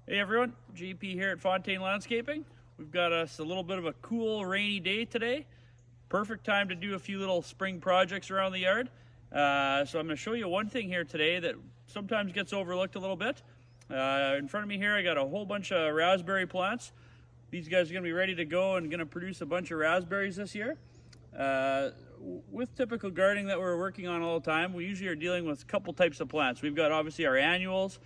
Hey everyone, JP here at Fontaine Landscaping. We've got us a little bit of a cool rainy day today. Perfect time to do a few little spring projects around the yard. So I'm going to show you one thing here today that sometimes gets overlooked a little bit. In front of me here I got a whole bunch of raspberry plants. These guys are going to be ready to go and going to produce a bunch of raspberries this year. With typical gardening that we're working on all the time, we usually are dealing with a couple types of plants. We've got obviously our annuals,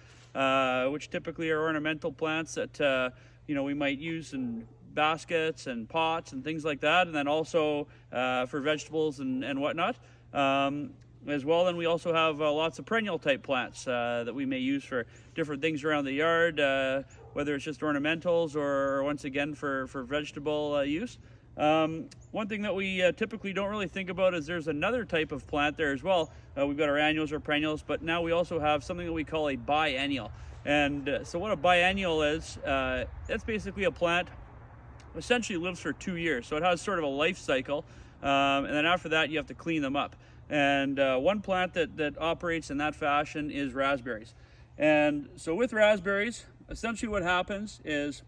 which typically are ornamental plants that we might use in baskets and pots and things like that, and then also for vegetables and whatnot. As well, then we also have lots of perennial type plants that we may use for different things around the yard, whether it's just ornamentals or once again for vegetable use. One thing that we typically don't really think about is there's another type of plant there as well. We've got our annuals or perennials, but now we also have something that we call a biennial. And so what a biennial is, that's basically a plant essentially lives for 2 years. So it has sort of a life cycle, and then after that you have to clean them up. And one plant that operates in that fashion is raspberries. And so with raspberries, essentially what happens is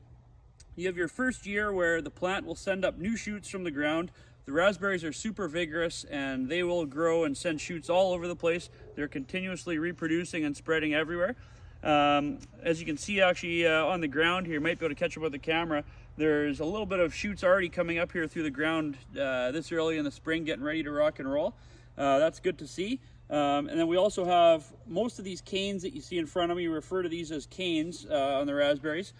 you have your first year where the plant will send up new shoots from the ground. The raspberries are super vigorous and they will grow and send shoots all over the place. They're continuously reproducing and spreading everywhere. As you can see actually on the ground here, you might be able to catch up with the camera, there's a little bit of shoots already coming up here through the ground this early in the spring, getting ready to rock and roll. That's good to see. And then we also have most of these canes that you see in front of me. We refer to these as canes on the raspberries.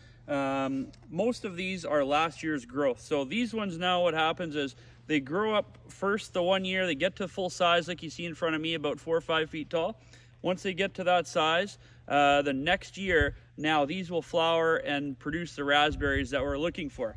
Most of these are last year's growth. So these ones now, what happens is they grow up first the 1 year, they get to full size like you see in front of me, about 4 or 5 feet tall. Once they get to that size, the next year, now these will flower and produce the raspberries that we're looking for.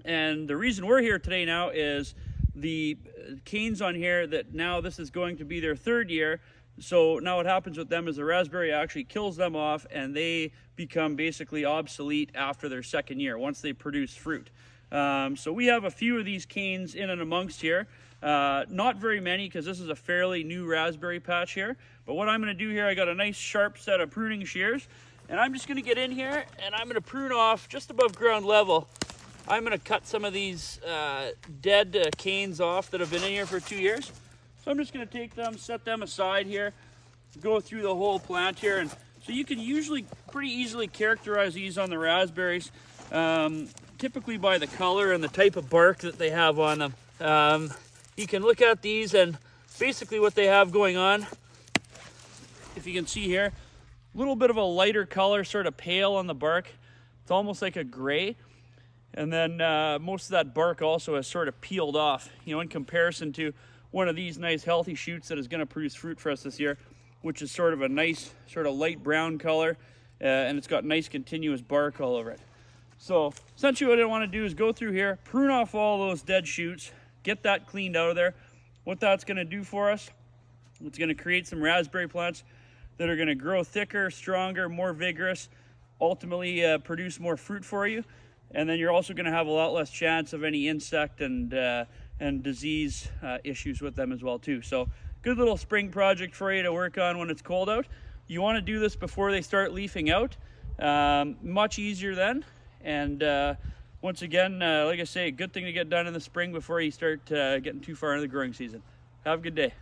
And the reason we're here today now is the canes on here that now this is going to be their 3rd year. So now what happens with them is the raspberry actually kills them off and they become basically obsolete after their 2nd year once they produce fruit. So we have a few of these canes in and amongst here. Not very many because this is a fairly new raspberry patch here. But what I'm going to do here, I got a nice sharp set of pruning shears and I'm just going to get in here and I'm going to prune off just above ground level. I'm going to cut some of these dead canes off that have been in here for 2 years. So I'm just going to take them, set them aside here, go through the whole plant here. And so you can usually pretty easily characterize these on the raspberries, typically by the color and the type of bark that they have on them. You can look at these and basically what they have going on, if you can see here, a little bit of a lighter color, sort of pale on the bark. It's almost like a gray. And then most of that bark also has sort of peeled off, in comparison to one of these nice healthy shoots that is going to produce fruit for us this year, which is sort of a nice sort of light brown color, and it's got nice continuous bark all over it. So essentially what I want to do is go through here, prune off all those dead shoots, get that cleaned out of there. What that's going to do for us, it's going to create some raspberry plants that are going to grow thicker, stronger, more vigorous, ultimately produce more fruit for you. And then you're also going to have a lot less chance of any insect and disease issues with them as well too. So good little spring project for you to work on when it's cold out. You want to do this before they start leafing out. Much easier then. And once again, like I say, good thing to get done in the spring before you start getting too far into the growing season. Have a good day.